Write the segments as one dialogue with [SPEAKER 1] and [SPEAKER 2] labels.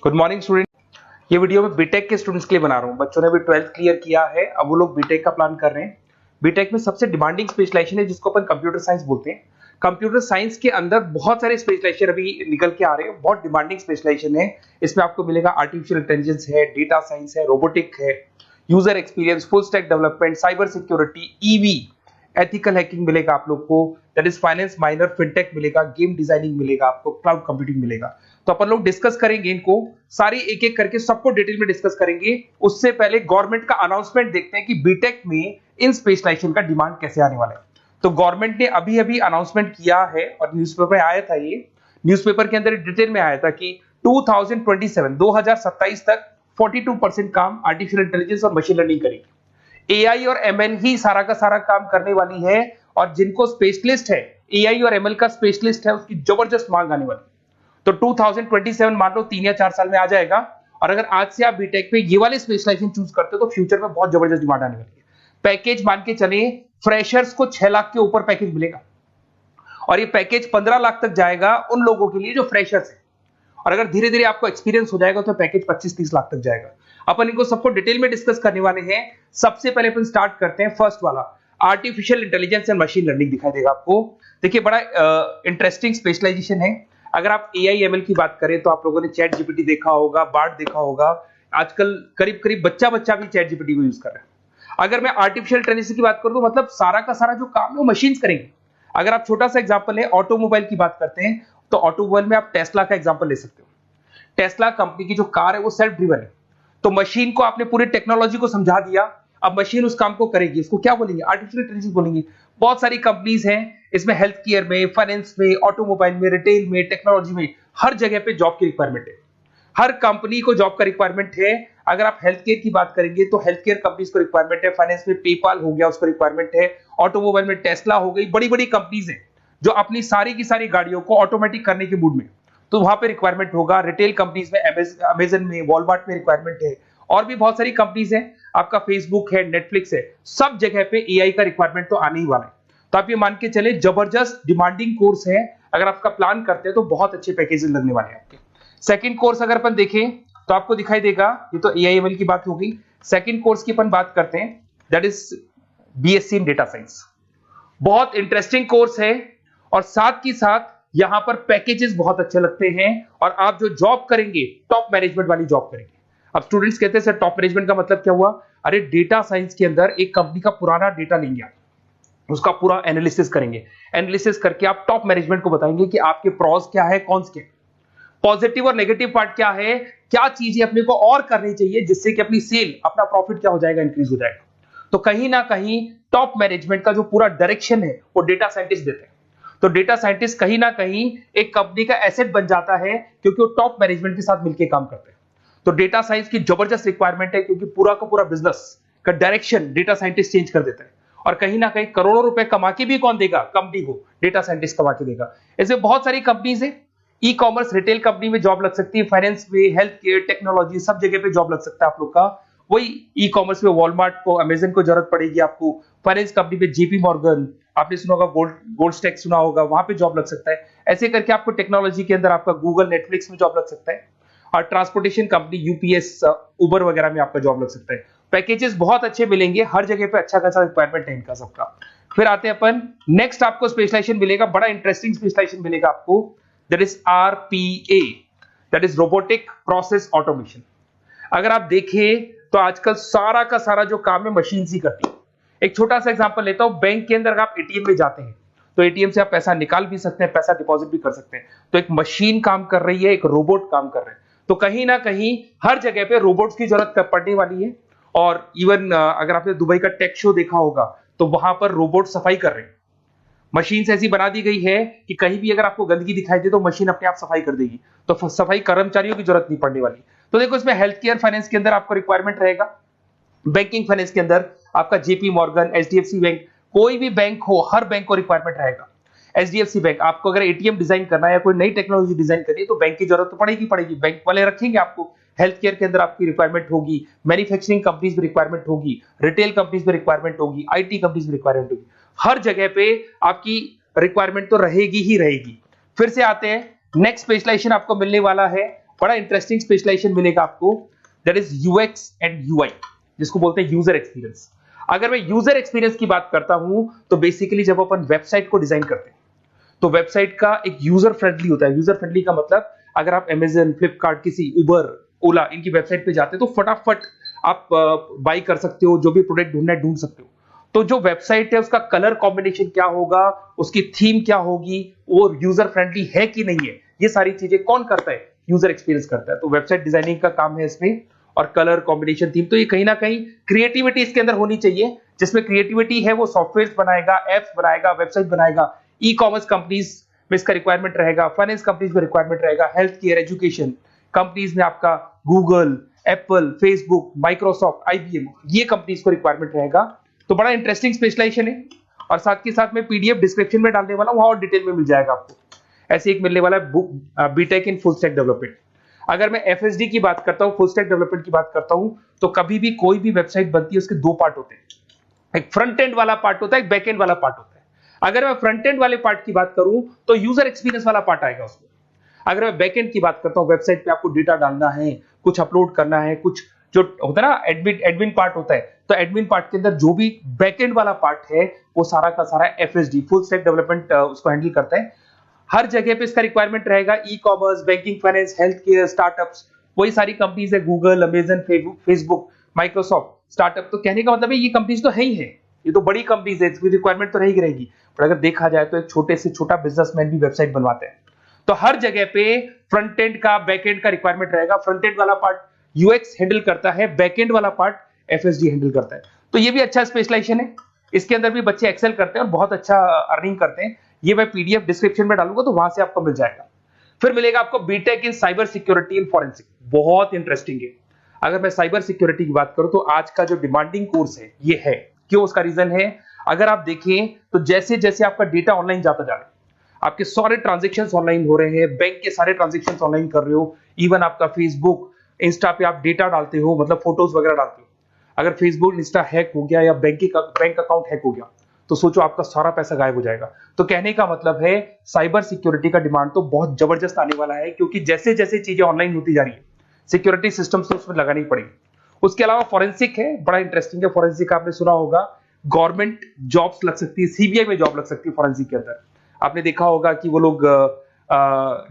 [SPEAKER 1] Good morning student. ये video मैं BTech के स्टूडेंट्स के लिए बना रहा हूँ। बच्चों ने भी 12th क्लियर किया है, अब वो लोग बीटेक का प्लान कर रहे हैं। बीटेक में सबसे डिमांडिंग स्पेशलाइजेशन है जिसको अपन कंप्यूटर साइंस बोलते हैं। कंप्यूटर साइंस के अंदर बहुत सारे स्पेशलाइजेशन अभी निकल के आ रहे हैं, बहुत डिमांडिंग स्पेशलाइजेशन है। इसमें आपको मिलेगा आर्टिफिशियल इंटेलिजेंस है, डेटा साइंस है, रोबोटिक है, user experience, full stack development, cyber security, EV, ethical hacking मिलेगा आप लोग को, that is finance minor, fintech मिलेगा, गेम डिजाइनिंग मिलेगा आपको, क्लाउड कंप्यूटिंग मिलेगा। तो अपन लोग डिस्कस करेंगे इनको सारी एक एक करके, सबको डिटेल में डिस्कस करेंगे। उससे पहले गवर्नमेंट का अनाउंसमेंट देखते हैं कि बीटेक में इन स्पेशलाइजेशन का डिमांड कैसे आने वाला है। तो गवर्नमेंट ने अभी अभी अनाउंसमेंट किया है और न्यूज़पेपर में आया था, ये न्यूज़पेपर के अंदर डिटेल में आया था कि 2027 तक 42% काम आर्टिफिशियल इंटेलिजेंस और मशीन लर्निंग करेगी। एआई और एमएल ही सारा का सारा काम करने वाली है, और जिनको स्पेशलिस्ट है, एआई और एमएल का स्पेशलिस्ट है, उसकी जबरदस्त मांग आने वाली। तो 2027 मान लो 3 या 4 साल में आ जाएगा। और अगर आज से आप बीटेक पे ये वाले स्पेशलाइजेशन चूज करते हो तो फ्यूचर में बहुत जबरदस्त डिमांड आने वाली है। पैकेज मान के चले, फ्रेशर्स को 6 लाख के ऊपर पैकेज मिलेगा, और ये पैकेज 15 लाख तक जाएगा उन लोगों के लिए जो फ्रेशर्स है। और अगर धीरे धीरे आपको एक्सपीरियंस हो जाएगा तो पैकेज 25-30 लाख तक जाएगा। अपन इनको सबको डिटेल में डिस्कस करने वाले हैं। सबसे पहले अपन स्टार्ट करते हैं फर्स्ट वाला, artificial intelligence and machine learning दिखाई देगा आपको। देखिए बड़ा इंटरेस्टिंग स्पेशलाइजेशन है। अगर आप एआई एमएल की बात करें तो आप लोगों ने चैट जीपीटी देखा होगा, बार्ड देखा होगा। आजकल करीब करीब बच्चा भी चैट जीपीटी को यूज कर रहा है। अगर मैं आर्टिफिशियल इंटेलिजेंस की बात करूं तो मतलब सारा का सारा जो काम है वो मशीन्स करेंगे। अगर आप छोटा सा एग्जांपल है, ऑटोमोबाइल की बात करते हैं तो ऑटोमोबाइल में आप टेस्ला का एग्जांपल ले सकते हो। टेस्ला कंपनी की जो कार है वो सेल्फ ड्रिवन है। तो मशीन को आपने पूरी टेक्नोलॉजी को समझा दिया, अब मशीन उस काम को करेगी। इसको क्या बोलेंगे? आर्टिफिशियल इंटेलिजेंस बोलेंगे। बहुत सारी कंपनीज हैं इसमें, हेल्थ केयर में, फाइनेंस में, ऑटोमोबाइल में, रिटेल में, टेक्नोलॉजी में, हर जगह पे जॉब की रिक्वायरमेंट है। हर कंपनी को जॉब का रिक्वायरमेंट है। अगर आप हेल्थ केयर की बात करेंगे तो हेल्थ केयर कंपनीज को रिक्वायरमेंट है, फाइनेंस में पेपाल हो गया उसको रिक्वायरमेंट है, ऑटोमोबाइल में टेस्ला हो गई, बड़ी बड़ी कंपनीज हैं जो अपनी सारी की सारी गाड़ियों को ऑटोमेटिक करने के मूड में, तो वहां पे रिक्वायरमेंट होगा। रिटेल कंपनीज में अमेजन में, वॉलमार्ट में रिक्वायरमेंट है, और भी बहुत सारी कंपनीज हैं, आपका फेसबुक है, नेटफ्लिक्स है, सब जगह पे एआई का रिक्वायरमेंट तो आने ही वाला है। तो आप ये मान के चले जबरदस्त डिमांडिंग कोर्स है। अगर आपका प्लान करते हैं तो बहुत अच्छे पैकेजेस लगने वाले हैं आपके। सेकंड कोर्स अगर अपन देखें तो आपको दिखाई देगा, ये तो एआई एमएल की बात हो गई। सेकंड कोर्स की अपन बात करते हैं, that is BSc in data science. बहुत इंटरेस्टिंग कोर्स है, और साथ ही साथ यहां पर पैकेजेस बहुत अच्छे लगते हैं, और आप जो जॉब करेंगे टॉप मैनेजमेंट वाली जॉब करेंगे। अब स्टूडेंट्स कहते हैं सर टॉप मैनेजमेंट का मतलब क्या हुआ? अरे डेटा साइंस के अंदर एक कंपनी का पुराना डेटा लेंगे आप, उसका पूरा एनालिसिस करेंगे, एनालिसिस करके आप टॉप मैनेजमेंट को बताएंगे कि आपके प्रॉस क्या है, कौन से पॉजिटिव और नेगेटिव पार्ट क्या है, क्या चीजें अपने को और करनी चाहिए जिससे कि अपनी सेल, अपना प्रॉफिट क्या हो जाएगा, इंक्रीज हो जाएगा। तो कहीं ना कहीं टॉप मैनेजमेंट का जो पूरा डायरेक्शन है वो डेटा साइंटिस्ट देते हैं। तो डेटा साइंटिस्ट कहीं ना कहीं एक कंपनी का एसेट बन जाता है, क्योंकि वो टॉप मैनेजमेंट के साथ मिलकर काम करते हैं। तो डेटा साइंस की जबरदस्त रिक्वायरमेंट है, क्योंकि पूरा का पूरा बिजनेस का डायरेक्शन डेटा साइंटिस्ट चेंज कर देता है। और कहीं ना कहीं करोड़ों रुपए कमा के भी कौन देगा? कंपनी को डेटा साइंटिस्ट कमा के देगा। इसमें बहुत सारी कंपनीज है, ई कॉमर्स, रिटेल कंपनी में जॉब लग सकती है, फाइनेंस में, हेल्थ केयर, टेक्नोलॉजी, सब जगह पे जॉब लग सकता है आप लोग का। वही ई कॉमर्स में वॉलमार्ट को, अमेजन को जरूरत पड़ेगी आपको। फाइनेंस कंपनी पे जेपी मॉर्गन, आपने सुना होगा, गोल्ड स्टैक सुना होगा, वहां पे जॉब लग सकता है। ऐसे करके आपको टेक्नोलॉजी के अंदर आपका गूगल, नेटफ्लिक्स में जॉब लग सकता है। और ट्रांसपोर्टेशन कंपनी यूपीएस, उबर वगैरह में आपका जॉब लग सकता है। पैकेजेस बहुत अच्छे मिलेंगे, हर जगह पे अच्छा खासा रिक्वायरमेंट है इनका सबका। फिर आते हैं अपन नेक्स्ट, आपको स्पेशलाइजेशन मिलेगा, बड़ा इंटरेस्टिंग स्पेशलाइजेशन मिलेगा आपको, that is RPA, that is robotic process automation. अगर आप देखें तो आजकल सारा का सारा जो काम है मशीन ही करती है। एक छोटा सा एग्जांपल लेता हूं, बैंक के अंदर अगर आप एटीएम में जाते हैं तो एटीएम से आप पैसा निकाल भी सकते हैं, पैसा डिपॉजिट भी कर सकते हैं। तो एक मशीन काम कर रही है, एक रोबोट काम कर रहे हैं। तो कहीं ना कहीं हर जगह पे रोबोट्स की जरूरत पड़ने वाली है। और इवन अगर आपने दुबई का टेक शो देखा होगा तो वहां पर रोबोट सफाई कर रहे हैं। मशीन ऐसी बना दी गई है कि कहीं भी अगर आपको गंदगी दिखाई दे तो मशीन अपने आप सफाई कर देगी, तो सफाई कर्मचारियों की जरूरत नहीं पड़ने वाली। तो देखो इसमें हेल्थ केयर, फाइनेंस के अंदर आपको रिक्वायरमेंट रहेगा, बैंकिंग फाइनेंस के अंदर आपका जेपी मॉर्गन, एचडीएफसी बैंक, कोई भी बैंक हो, हर बैंक को रिक्वायरमेंट रहेगा। एचडीएफसी बैंक, आपको अगर एटीएम डिजाइन करना है या कोई नई टेक्नोलॉजी डिजाइन करनी है तो बैंक की जरूरत तो पड़ेगी, बैंक वाले रखेंगे आपको। हेल्थ केयर के अंदर आपकी रिक्वायरमेंट होगी, मैन्युफैक्चरिंग कंपनीज में रिक्वायरमेंट होगी, रिटेल कंपनीज में रिक्वायरमेंट होगी, आईटी कंपनीज में रिक्वायरमेंट होगी। हर जगह पे आपकी रिक्वायरमेंट तो रहेगी ही रहेगी। फिर से आते हैं नेक्स्ट स्पेशलाइजेशन आपको मिलने वाला है बड़ा इंटरेस्टिंग स्पेशलाइजेशन मिलेगा आपको, that is UX and UI, जिसको बोलते हैं यूजर एक्सपीरियंस। अगर मैं यूजर एक्सपीरियंस की बात करता हूं तो बेसिकली जब अपन वेबसाइट को डिजाइन करते हैं तो वेबसाइट का एक यूजर फ्रेंडली होता है। यूजर फ्रेंडली का मतलब अगर आप अमेजन, फ्लिपकार्ट, किसी उबर, ओला इनकी वेबसाइट पे जाते हैं तो फटाफट आप बाई कर सकते हो, जो भी प्रोडक्ट ढूंढना है ढूंढ सकते हो। तो जो वेबसाइट है उसका कलर कॉम्बिनेशन क्या होगा, उसकी थीम क्या होगी, वो यूजर फ्रेंडली है कि नहीं है, ये सारी चीजें कौन करता है, यूजर एक्सपीरियंस करता है। तो वेबसाइट डिजाइनिंग का काम है इसमें, और कलर कॉम्बिनेशन, थीम। तो ये कहीं ना कहीं क्रिएटिविटी इसके अंदर होनी चाहिए। जिसमें क्रिएटिविटी है वो सॉफ्टवेयर बनाएगा, एप्स बनाएगा, वेबसाइट बनाएगा। ई कॉमर्स कंपनीज में इसका रिक्वायरमेंट रहेगा, फाइनेंस कंपनीज में रिक्वायरमेंट रहेगा, हेल्थ केयर, एजुकेशन कंपनीज में आपका Google, Apple, Facebook, Microsoft, IBM, ये कंपनीज को रिक्वायरमेंट रहेगा। तो बड़ा इंटरेस्टिंग स्पेशलाइजेशन है। और साथ के साथ में पीडीएफ डिस्क्रिप्शन में डाल देने वाला हूं, और डिटेल में मिल जाएगा आपको। ऐसे एक मिलने वाला है book, B Tech in full stack development. अगर मैं एफएसडी की बात करता हूं, फुल स्टैक डेवलपमेंट की बात करता हूं, तो कभी भी कोई भी वेबसाइट बनती है उसके दो पार्ट होते हैं, एक फ्रंट एंड वाला पार्ट होता है, एक बैक एंड वाला पार्ट होता है। अगर मैं फ्रंट एंड वाले पार्ट की बात करूं तो यूजर एक्सपीरियंस वाला पार्ट आएगा उसमें। अगर मैं बैक एंड की बात करता हूं, वेबसाइट पे आपको डेटा डालना है, कुछ अपलोड करना है, कुछ जो होता है ना एडमिन पार्ट होता है, तो एडमिन पार्ट के अंदर जो भी बैक एंड वाला पार्ट है वो सारा का सारा एफएसडी, फुल स्टैक डेवलपमेंट, उसको हैंडल करता है। हर जगह पे इसका रिक्वायरमेंट रहेगा। E commerce, banking, finance, health care, startups, वही सारी कंपनीज है, Google, Amazon, Facebook, Microsoft. Startup तो कहने का मतलब है ये कंपनीज तो है ही है, ये तो बड़ी कंपनीज है, इसकी रिक्वायरमेंट तो रहेगी। पर अगर देखा जाए तो एक छोटे से छोटा बिजनेसमैन भी वेबसाइट बनवाते हैं। तो हर जगह पे फ्रंट एंड का, बैक एंड का रिक्वायरमेंट रहेगा। फ्रंट एंड वाला पार्ट यूएक्स हैंडल करता है, बैक एंड वाला पार्ट एफएसडी हैंडल करता है। तो ये भी अच्छा स्पेशलाइजेशन है। इसके अंदर भी बच्चे एक्सेल करते हैं और बहुत अच्छा अर्निंग करते हैं। ये मैं पीडीएफ डिस्क्रिप्शन में डालूंगा तो वहां से आपको मिल जाएगा। फिर मिलेगा आपको B Tech in cyber security and forensic, बहुत इंटरेस्टिंग है। अगर मैं साइबर सिक्योरिटी की बात करूं तो आज का जो डिमांडिंग कोर्स है ये है। क्यों? उसका रीजन है, अगर आप देखें तो जैसे जैसे आपका डेटा ऑनलाइन जाता जा रहा है, आपके सारे ट्रांजेक्शंस ऑनलाइन हो रहे हैं, बैंक के सारे ट्रांजेक्शंस ऑनलाइन कर रहे हो, इवन आपका फेसबुक, इंस्टा पे आप डेटा डालते हो, मतलब फोटोज वगैरह डालते हो। अगर फेसबुक, इंस्टा हैक हो गया या बैंक अकाउंट हैक हो गया तो सोचो आपका सारा पैसा गायब हो जाएगा। तो कहने का मतलब है साइबर सिक्योरिटी का डिमांड तो बहुत जबरदस्त आने वाला है, क्योंकि जैसे जैसे चीजें ऑनलाइन होती जा रही है सिक्योरिटी सिस्टम्स तो उसमें लगानी पड़ेगी। उसके अलावा फॉरेंसिक है, बड़ा इंटरेस्टिंग है। फॉरेंसिक आपने सुना होगा, गवर्नमेंट जॉब्स लग सकती है, सीबीआई में जॉब लग सकती है फॉरेंसिक के अंदर। आपने देखा होगा कि वो लोग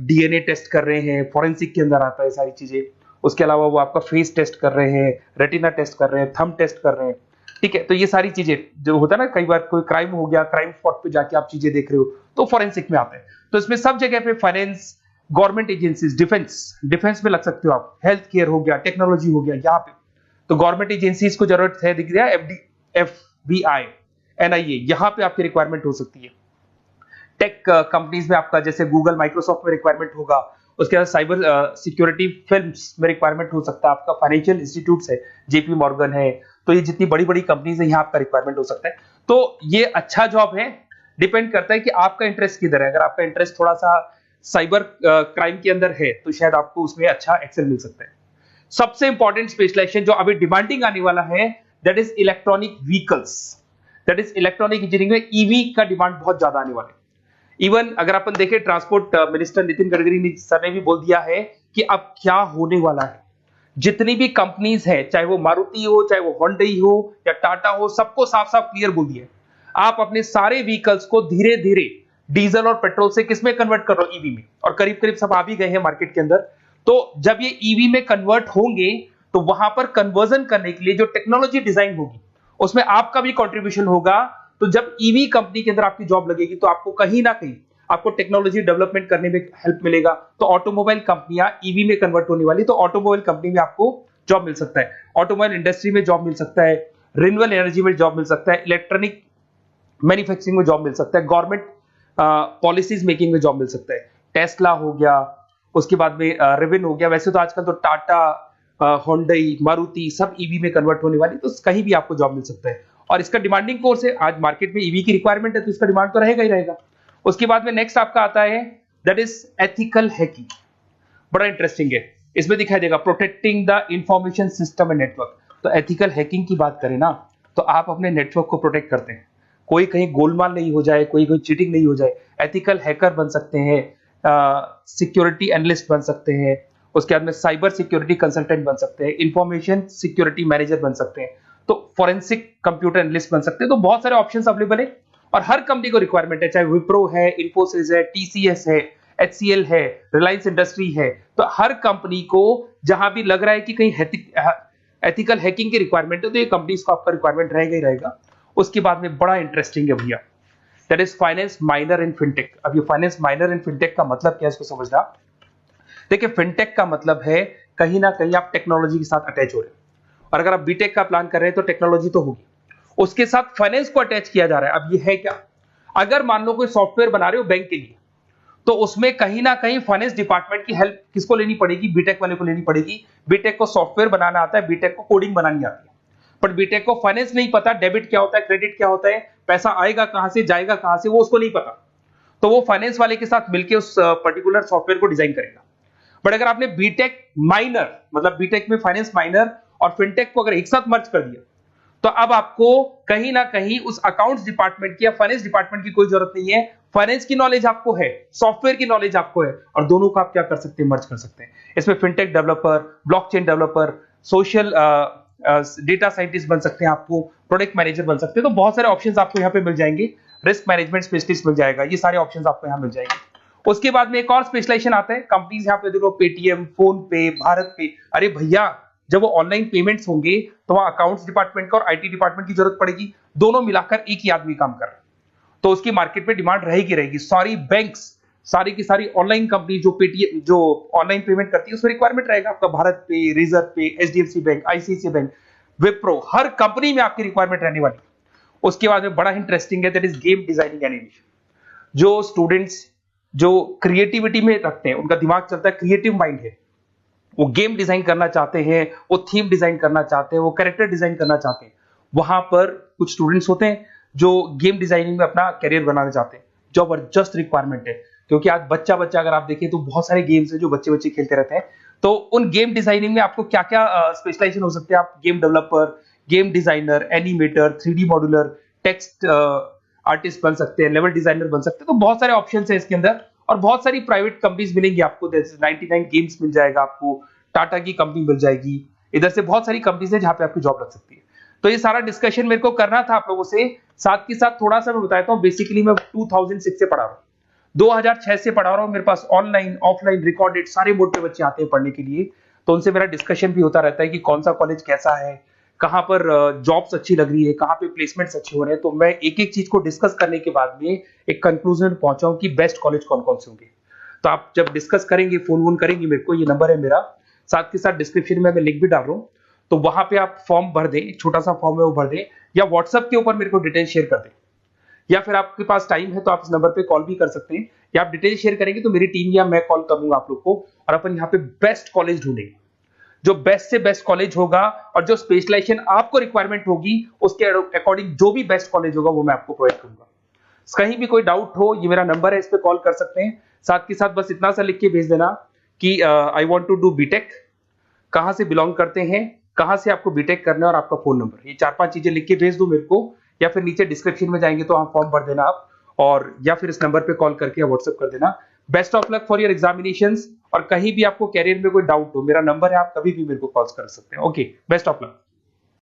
[SPEAKER 1] डीएनए टेस्ट कर रहे हैं, फॉरेंसिक के अंदर आता है सारी चीजें। उसके अलावा वो आपका फेस टेस्ट कर रहे हैं, रेटिना टेस्ट कर रहे हैं, थंब टेस्ट कर रहे हैं। ठीक है, तो ये सारी चीजें जो होता है ना, कई बार कोई क्राइम हो गया, क्राइम स्पॉट पे जाके आप चीजें देख रहे हो तो फॉरेंसिक में आते हैं। तो इसमें सब जगह पे फाइनेंस, गवर्नमेंट एजेंसीज, डिफेंस में लग सकते हो आप, हेल्थ केयर हो गया, टेक्नोलॉजी हो गया, यहाँ पे तो गवर्नमेंट एजेंसीज को जरूरत है, दिख रहा है, एफबीआई, एनआईए, यहाँ पे आपकी रिक्वायरमेंट हो सकती है। टेक कंपनीज में आपका जैसे गूगल, माइक्रोसॉफ्ट में रिक्वायरमेंट होगा। उसके बाद साइबर सिक्योरिटी फिल्म्स में रिक्वायरमेंट हो सकता है आपका, फाइनेंशियल इंस्टीट्यूट्स है, जेपी मॉर्गन है, तो ये जितनी बड़ी बड़ी कंपनीज है यहाँ आपका रिक्वायरमेंट हो सकता है। तो ये अच्छा जॉब है, डिपेंड करता है कि आपका इंटरेस्ट किधर है। अगर आपका इंटरेस्ट थोड़ा सा साइबर क्राइम के अंदर है तो शायद आपको उसमें अच्छा एक्सेल मिल सकता है। सबसे इंपॉर्टेंट स्पेशलाइजेशन जो अभी डिमांडिंग आने वाला है, that is electronic vehicles, that is electronic engineering में ईवी का डिमांड बहुत ज्यादा आने वाला है। इवन अगर अपन देखें, transport minister Nitin Gadkari sir ने भी बोल दिया है कि अब क्या होने वाला है, जितनी भी कंपनीज है, चाहे वो मारुति हो, चाहे वो होंडई हो या टाटा हो, सबको साफ साफ क्लियर बोल दिया, आप अपने सारे व्हीकल्स को धीरे धीरे डीजल और पेट्रोल से किसमें कन्वर्ट कर रहे हो, ईवी में। और करीब करीब सब आ भी गए हैं मार्केट के अंदर। तो जब ये ईवी में कन्वर्ट होंगे तो वहां पर कन्वर्जन करने के लिए जो टेक्नोलॉजी डिजाइन होगी उसमें आपका भी कंट्रीब्यूशन होगा। तो जब ईवी कंपनी के अंदर आपकी जॉब लगेगी तो आपको कहीं ना कहीं आपको टेक्नोलॉजी डेवलपमेंट करने में हेल्प मिलेगा। तो ऑटोमोबाइल कंपनियां ईवी में कन्वर्ट होने वाली, तो ऑटोमोबाइल कंपनी में आपको जॉब मिल सकता है, ऑटोमोबाइल इंडस्ट्री में जॉब मिल सकता है, रिन्यूएबल एनर्जी में जॉब मिल सकता है, इलेक्ट्रॉनिक मैन्युफैक्चरिंग में जॉब मिल सकता है, गवर्नमेंट पॉलिसीज मेकिंग में जॉब मिल सकता है, टेस्ला हो गया, उसके बाद में रिविन हो गया। वैसे तो आजकल तो टाटा, होंडई, मारुति सब ईवी में कन्वर्ट होने वाली, तो कहीं भी आपको जॉब मिल सकता है। और इसका डिमांडिंग कोर्स है, आज मार्केट में ईवी की रिक्वायरमेंट है तो इसका डिमांड तो रहेगा ही रहेगा। उसके बाद में नेक्स्ट आपका आता है, दैट इज एथिकल हैकिंग, बड़ा इंटरेस्टिंग है। इसमें दिखाई देगा protecting the information system and network. तो एथिकल हैकिंग की बात करें ना, तो आप अपने नेटवर्क को प्रोटेक्ट करते हैं, कोई कहीं गोलमाल नहीं हो जाए, कोई चीटिंग नहीं हो जाए। एथिकल हैकर बन सकते हैं, सिक्योरिटी एनालिस्ट बन सकते हैं, उसके बाद में साइबर सिक्योरिटी कंसल्टेंट बन सकते हैं, इंफॉर्मेशन सिक्योरिटी मैनेजर बन सकते हैं, तो फॉरेंसिक कंप्यूटर एनालिस्ट बन सकते हैं। तो बहुत सारे ऑप्शंस अवेलेबल है और हर कंपनी को रिक्वायरमेंट है, चाहे विप्रो है, इन्फोसिस है, टीसीएस है, एचसीएल है, रिलायंस इंडस्ट्री है। तो हर कंपनी को जहां भी लग रहा है कि कहीं एथिकल हैकिंग की रिक्वायरमेंट है, तो ये कंपनीज को आपका रिक्वायरमेंट रहेगा ही रहेगा। उसके बाद में बड़ा इंटरेस्टिंग है भैया, that is finance minor in fintech. अब ये फाइनेंस माइनर इन फिनटेक का मतलब क्या है, इसको समझना। देखिए, फिनटेक का मतलब है कहीं ना कहीं आप टेक्नोलॉजी के साथ अटैच हो रहे हैं, और अगर आप बीटेक का प्लान कर रहे हैं तो टेक्नोलॉजी तो होगी, उसके साथ फाइनेंस को अटैच किया जा रहा है। अब ये है क्या, अगर मान लो कोई सॉफ्टवेयर बना रहे हो बैंक के लिए, तो उसमें कहीं ना कहीं फाइनेंस डिपार्टमेंट की हेल्प किसको लेनी पड़ेगी, बीटेक वाले को लेनी पड़ेगी। बीटेक को सॉफ्टवेयर बनाना आता है, बीटेक को कोडिंग बनानी आती है, बट बीटेक को फाइनेंस नहीं पता, डेबिट क्या होता है, क्रेडिट क्या होता है, पैसा आएगा कहां से, जाएगा कहां से, वो उसको नहीं पता। तो वो फाइनेंस वाले के साथ मिलकर उस पर्टिकुलर सॉफ्टवेयर को डिजाइन करेगा। बट अगर आपने बीटेक माइनर, मतलब बीटेक में फाइनेंस माइनर और फिनटेक को अगर एक साथ मर्ज कर दिया, तो अब आपको कहीं ना कहीं उस अकाउंट्स डिपार्टमेंट की या फाइनेंस डिपार्टमेंट की कोई जरूरत नहीं है। फाइनेंस की नॉलेज आपको है, सॉफ्टवेयर की नॉलेज आपको है, और दोनों को आप क्या कर सकते हैं, मर्ज कर सकते हैं। इसमें fintech developer, blockchain developer, social data scientist बन सकते हैं, आपको प्रोडक्ट मैनेजर बन सकते हैं। तो बहुत सारे ऑप्शंस आपको यहाँ पे मिल जाएंगे, रिस्क मैनेजमेंट स्पेशलिस्ट मिल जाएगा, ये सारे ऑप्शंस आपको यहाँ मिल जाएंगे। उसके बाद में एक और स्पेशलाइजेशन आता है, कंपनीज यहाँ पे देखो, पेटीएम, फोन पे, भारत पे। अरे भैया, जब वो ऑनलाइन पेमेंट्स होंगे तो वहां अकाउंट्स डिपार्टमेंट का और आईटी डिपार्टमेंट की जरूरत पड़ेगी, दोनों मिलाकर एक ही आदमी काम कर रहा है, तो उसकी मार्केट में डिमांड रहेगी रहेगी। सारी बैंक्स, सारी की सारी ऑनलाइन कंपनी जो पेटीएम, जो ऑनलाइन पेमेंट करती है, उसमें रिक्वायरमेंट रहेगा आपका। भारत पे, Razorpay, HDFC bank, ICICI bank, Wipro, हर कंपनी में आपकी रिक्वायरमेंट रहने वाली। उसके बाद में बड़ा इंटरेस्टिंग है, that is game designing animation. जो स्टूडेंट्स जो क्रिएटिविटी में रखते हैं, उनका दिमाग चलता है, क्रिएटिव माइंड है, वो गेम डिजाइन करना चाहते हैं, वो थीम डिजाइन करना चाहते हैं, वो कैरेक्टर डिजाइन करना चाहते हैं, वहां पर कुछ स्टूडेंट्स होते हैं जो गेम डिजाइनिंग में अपना करियर बनाना चाहते हैं। जबरदस्त रिक्वायरमेंट है, क्योंकि आज बच्चा बच्चा अगर आप देखें तो बहुत सारे गेम्स हैं जो बच्चे बच्चे खेलते रहते हैं। तो उन गेम डिजाइनिंग में आपको क्या क्या स्पेशलाइजेशन हो सकते हैं, आप game developer, game designer, animator, 3D modular, text artist बन सकते हैं, लेवल डिजाइनर बन सकते हैं। तो बहुत सारे ऑप्शन है इसके अंदर, और बहुत सारी प्राइवेट कंपनीज मिलेंगी आपको, जैसे 99 गेम्स मिल जाएगा आपको, टाटा की कंपनी मिल जाएगी, इधर से बहुत सारी कंपनीज है जहां पे आपकी जॉब लग सकती है। तो ये सारा डिस्कशन मेरे को करना था आप लोगों से, साथ के साथ थोड़ा सा मैं बताता हूँ। बेसिकली मैं 2006 से पढ़ा रहा हूँ, 2006 से पढ़ा रहा हूँ। मेरे पास ऑनलाइन, ऑफलाइन, रिकॉर्डेड सारे मोड पे बच्चे आते हैं पढ़ने के लिए, तो उनसे मेरा डिस्कशन भी होता रहता है कि कौन सा कॉलेज कैसा है, कहाँ पर जॉब्स अच्छी लग रही है, कहाँ पे प्लेसमेंट्स अच्छे हो रहे हैं। तो मैं एक एक चीज को डिस्कस करने के बाद में एक कंक्लूजन पहुंचा हूं कि बेस्ट कॉलेज कौन कौन से होंगे। तो आप जब डिस्कस करेंगे, फोन वोन करेंगे मेरे को, ये नंबर है मेरा, साथ के साथ डिस्क्रिप्शन में मैं लिंक भी डाल रहा हूँ, तो वहां पे आप फॉर्म भर दें, एक छोटा सा फॉर्म है वो भर दें, या व्हाट्सएप के ऊपर मेरे को डिटेल शेयर कर दें, या फिर आपके पास टाइम है तो आप इस नंबर पे कॉल भी कर सकते हैं, या आप डिटेल शेयर करेंगे तो मेरी टीम या मैं कॉल करूंगा आप लोग को, और अपन यहाँ पे बेस्ट कॉलेज ढूंढेंगे, जो बेस्ट से बेस्ट कॉलेज होगा, और जो स्पेशलाइजेशन आपको रिक्वायरमेंट होगी उसके अकॉर्डिंग जो भी बेस्ट कॉलेज होगा वो मैं आपको प्रोवाइड करूंगा। कहीं भी कोई डाउट हो, ये मेरा नंबर है, इस पे कॉल कर सकते हैं। साथ के साथ बस इतना सा लिख के भेज देना कि I want to do B Tech, कहां से बिलोंग करते हैं, कहां से आपको बीटेक करना है, और आपका फोन नंबर, ये 4-5 चीजें लिख के भेज दो मेरे को, या फिर नीचे डिस्क्रिप्शन में जाएंगे तो वहां फॉर्म भर देना आप, और या फिर इस नंबर पे कॉल करके या व्हाट्सएप कर देना। Best of luck for your examinations, और कहीं भी आपको कैरियर में कोई डाउट हो, मेरा नंबर है, आप कभी भी मेरे को कॉल कर सकते हैं। Okay, best of luck.